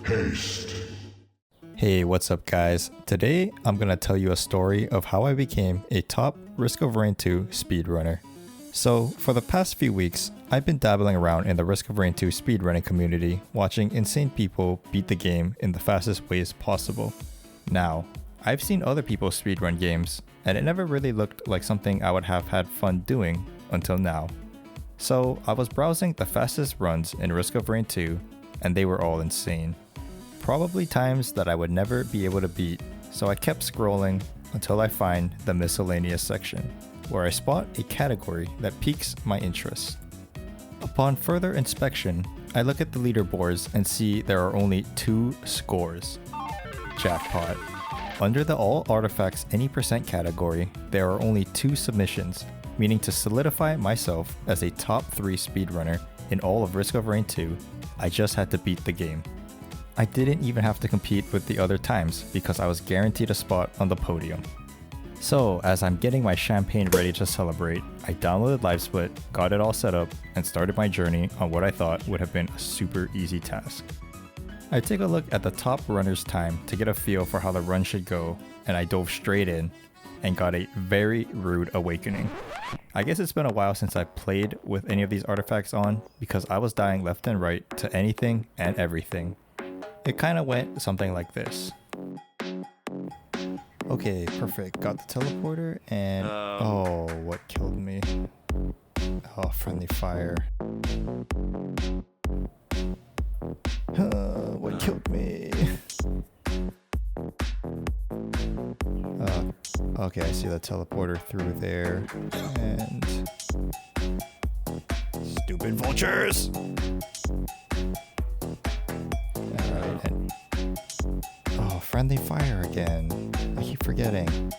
Haste. Hey, what's up guys? Today I'm gonna tell you a story of how I became a top Risk of Rain 2 speedrunner. So, for the past few weeks, I've been dabbling around in the Risk of Rain 2 speedrunning community, watching insane people beat the game in the fastest ways possible. Now, I've seen other people speedrun games, and it never really looked like something I would have had fun doing until now. So, I was browsing the fastest runs in Risk of Rain 2, and they were all insane. Probably times that I would never be able to beat, so I kept scrolling until I find the miscellaneous section, where I spot a category that piques my interest. Upon further inspection, I look at the leaderboards and see there are only 2 scores. Jackpot. Under the all artifacts any percent category, there are only 2 submissions, meaning to solidify myself as a top 3 speedrunner in all of Risk of Rain 2, I just had to beat the game. I didn't even have to compete with the other times because I was guaranteed a spot on the podium. So as I'm getting my champagne ready to celebrate, I downloaded LiveSplit, got it all set up, and started my journey on what I thought would have been a super easy task. I take a look at the top runner's time to get a feel for how the run should go, and I dove straight in and got a very rude awakening. I guess it's been a while since I played with any of these artifacts on because I was dying left and right to anything and everything. It kinda went something like this. Okay, perfect. Got the teleporter and... Oh, what killed me? Oh, friendly fire. What killed me? Okay, I see the teleporter through there. And... Stupid vultures! Alright, and... Oh, friendly fire again. I keep forgetting.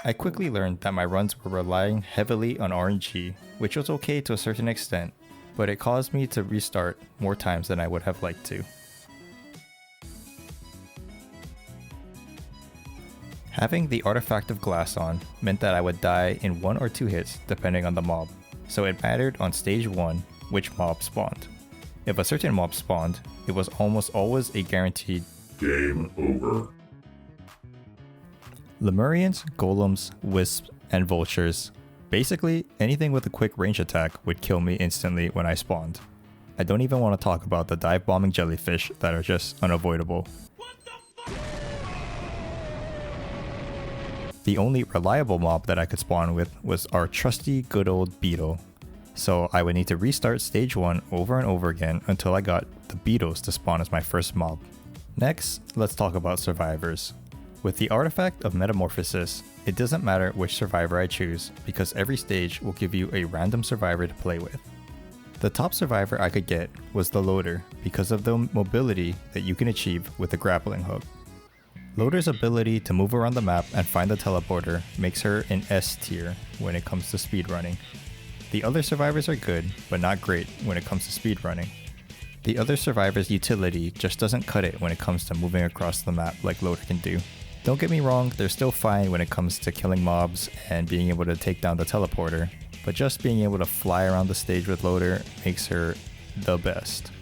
I quickly learned that my runs were relying heavily on RNG, which was okay to a certain extent, but it caused me to restart more times than I would have liked to. Having the Artifact of Glass on meant that I would die in 1 or 2 hits depending on the mob, so it mattered on stage 1 which mob spawned. If a certain mob spawned, it was almost always a guaranteed Game over. Lemurians, golems, wisps, and vultures. Basically, anything with a quick range attack would kill me instantly when I spawned. I don't even want to talk about the dive bombing jellyfish that are just unavoidable. The only reliable mob that I could spawn with was our trusty good old beetle. So I would need to restart stage 1 over and over again until I got the beetles to spawn as my first mob. Next, let's talk about survivors. With the Artifact of Metamorphosis, it doesn't matter which survivor I choose because every stage will give you a random survivor to play with. The top survivor I could get was the Loader because of the mobility that you can achieve with the grappling hook. Loader's ability to move around the map and find the teleporter makes her an S tier when it comes to speedrunning. The other survivors are good, but not great when it comes to speedrunning. The other survivor's utility just doesn't cut it when it comes to moving across the map like Loader can do. Don't get me wrong, they're still fine when it comes to killing mobs and being able to take down the teleporter, but just being able to fly around the stage with Loader makes her the best.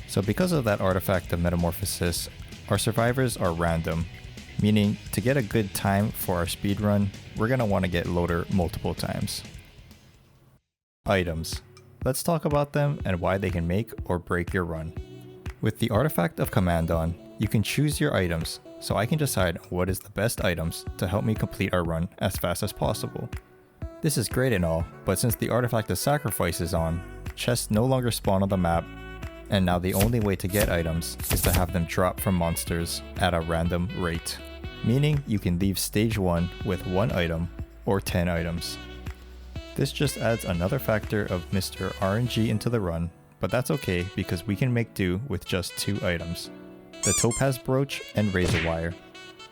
So because of that Artifact of Metamorphosis, our survivors are random, meaning to get a good time for our speedrun, we're gonna want to get Loader multiple times. Items. Let's talk about them and why they can make or break your run. With the Artifact of Command on, you can choose your items, so I can decide what is the best items to help me complete our run as fast as possible. This is great and all, but since the Artifact of Sacrifice is on, chests no longer spawn on the map, and now the only way to get items is to have them drop from monsters at a random rate. Meaning you can leave stage 1 with 1 item or 10 items. This just adds another factor of Mr. RNG into the run, but that's okay because we can make do with just 2 items. The Topaz Brooch and Razor Wire.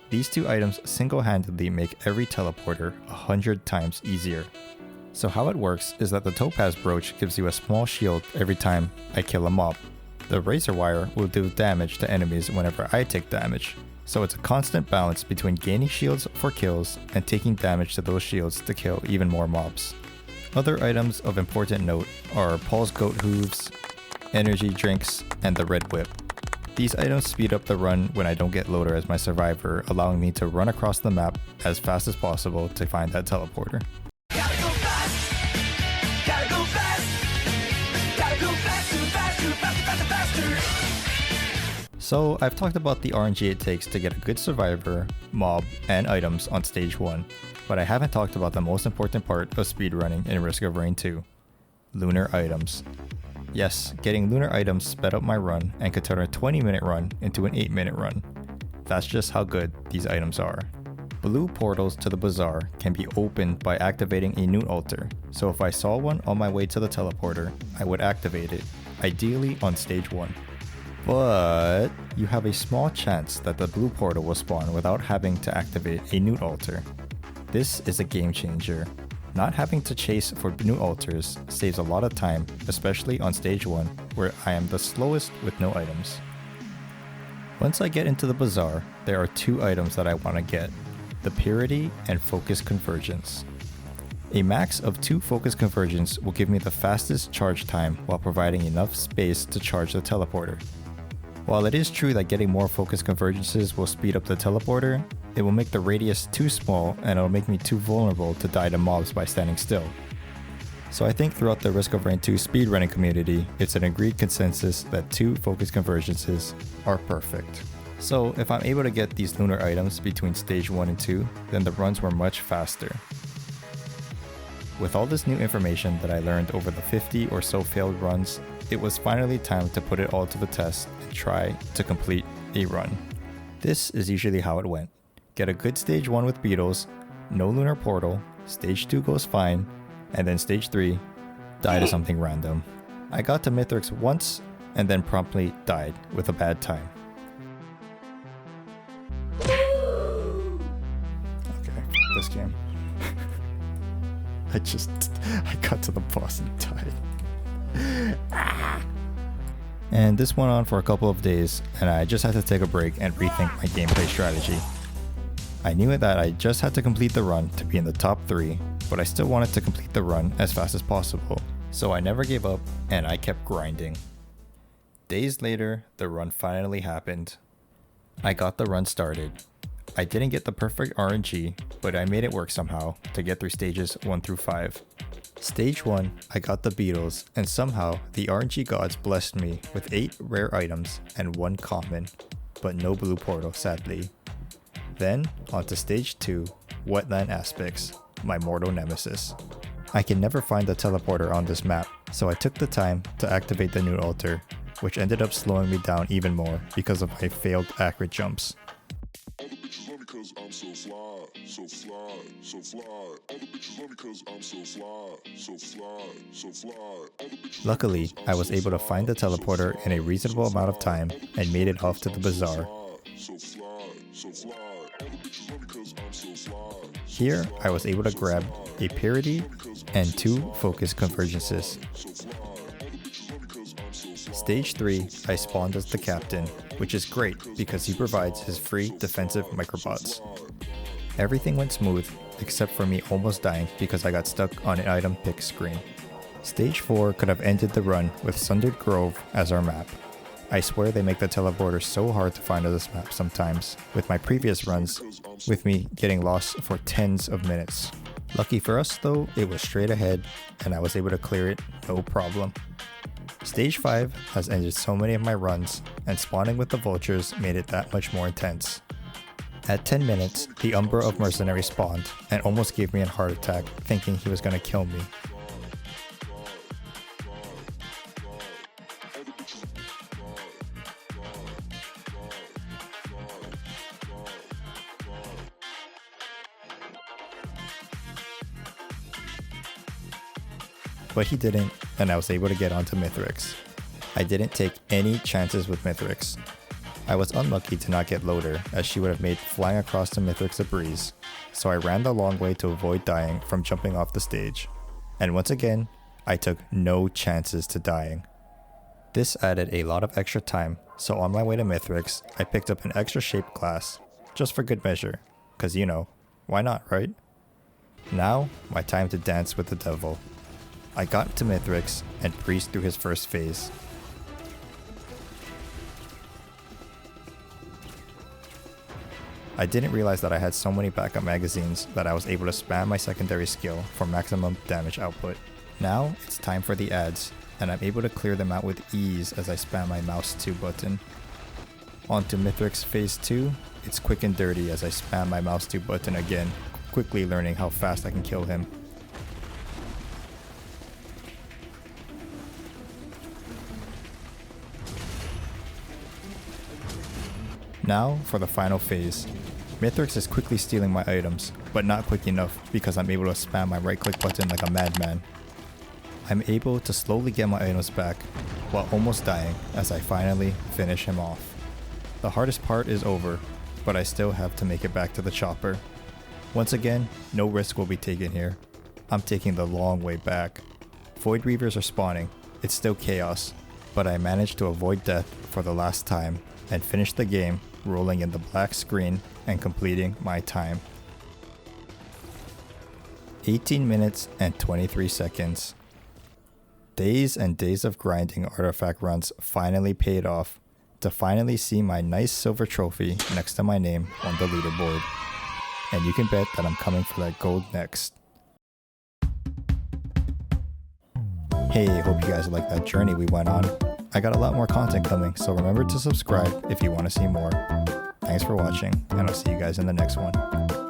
These 2 items single-handedly make every teleporter 100 times easier. So how it works is that the Topaz Brooch gives you a small shield every time I kill a mob. The Razor Wire will do damage to enemies whenever I take damage, so it's a constant balance between gaining shields for kills and taking damage to those shields to kill even more mobs. Other items of important note are Paul's Goat Hooves, energy drinks, and the Red Whip. These items speed up the run when I don't get Loader as my survivor, allowing me to run across the map as fast as possible to find that teleporter. Gotta go fast. Gotta go fast. Gotta go faster, faster, faster, faster, faster. So I've talked about the RNG it takes to get a good survivor, mob, and items on stage 1, but I haven't talked about the most important part of speedrunning in Risk of Rain 2, Lunar Items. Yes, getting Lunar Items sped up my run and could turn a 20-minute run into an 8-minute run. That's just how good these items are. Blue portals to the bazaar can be opened by activating a new altar, so if I saw one on my way to the teleporter, I would activate it, ideally on stage 1. But you have a small chance that the blue portal will spawn without having to activate a new altar. This is a game changer. Not having to chase for new altars saves a lot of time, especially on stage 1 where I am the slowest with no items. Once I get into the bazaar, there are 2 items that I want to get, the Purity and Focus Convergence. A max of 2 Focus Convergence will give me the fastest charge time while providing enough space to charge the teleporter. While it is true that getting more Focus Convergences will speed up the teleporter, it will make the radius too small and it'll make me too vulnerable to die to mobs by standing still. So I think throughout the Risk of Rain 2 speedrunning community, it's an agreed consensus that 2 Focus Convergences are perfect. So if I'm able to get these lunar items between stage 1 and 2, then the runs were much faster. With all this new information that I learned over the 50 or so failed runs, it was finally time to put it all to the test and try to complete a run. This is usually how it went. Get a good stage 1 with beetles, no lunar portal, stage 2 goes fine, and then stage 3, die to something random. I got to Mithrix once, and then promptly died with a bad time. Okay, this game. I got to the boss and died. And this went on for a couple of days, and I just had to take a break and rethink my gameplay strategy. I knew that I just had to complete the run to be in the top 3, but I still wanted to complete the run as fast as possible, so I never gave up and I kept grinding. Days later, the run finally happened. I got the run started. I didn't get the perfect RNG, but I made it work somehow to get through stages 1 through 5. Stage 1, I got the beetles, and somehow the RNG gods blessed me with 8 rare items and 1 common, but no blue portal sadly. Then, onto stage 2, Wetland Aspects, my mortal nemesis. I can never find the teleporter on this map, so I took the time to activate the new altar, which ended up slowing me down even more because of my failed accurate jumps. All the bitches love me cause I'm so fly, so fly, so fly. All the bitches love me cause I'm so fly, so fly, so fly. All the bitches Luckily, I was able to find the teleporter in a reasonable amount of time and made it off to the bazaar. so fly, so fly. All the bitches love me cause I'm so fly. Here, I was able to grab a Purity and 2 Focus Convergences. Stage 3, I spawned as the captain, which is great because he provides his free defensive microbots. Everything went smooth, except for me almost dying because I got stuck on an item pick screen. Stage 4 could have ended the run with Sundered Grove as our map. I swear they make the teleporter so hard to find on this map sometimes, with my previous runs, with me getting lost for tens of minutes. Lucky for us though, it was straight ahead and I was able to clear it no problem. Stage 5 has ended so many of my runs, and spawning with the vultures made it that much more intense. At 10 minutes, the Umbra of Mercenary spawned and almost gave me a heart attack thinking he was gonna kill me. But he didn't, and I was able to get onto Mithrix. I didn't take any chances with Mithrix. I was unlucky to not get Loader, as she would have made flying across the Mithrix a breeze, so I ran the long way to avoid dying from jumping off the stage. And once again, I took no chances to dying. This added a lot of extra time, so on my way to Mithrix, I picked up an extra shaped glass, just for good measure, cause you know, why not, right? Now, my time to dance with the devil. I got to Mithrix and breezed through his first phase. I didn't realize that I had so many backup magazines that I was able to spam my secondary skill for maximum damage output. Now it's time for the ads, and I'm able to clear them out with ease as I spam my mouse 2 button. On to Mithrix phase 2, it's quick and dirty as I spam my mouse 2 button again, quickly learning how fast I can kill him. Now for the final phase. Mithrix is quickly stealing my items, but not quick enough because I'm able to spam my right click button like a madman. I'm able to slowly get my items back while almost dying as I finally finish him off. The hardest part is over, but I still have to make it back to the chopper. Once again, no risk will be taken here. I'm taking the long way back. Void Reavers are spawning, it's still chaos, but I managed to avoid death for the last time and finish the game rolling in the black screen and completing my time. 18 minutes and 23 seconds. Days and days of grinding artifact runs finally paid off to finally see my nice silver trophy next to my name on the leaderboard. And you can bet that I'm coming for that gold next. Hey, hope you guys like that journey we went on. I got a lot more content coming, so remember to subscribe if you want to see more. Thanks for watching, and I'll see you guys in the next one.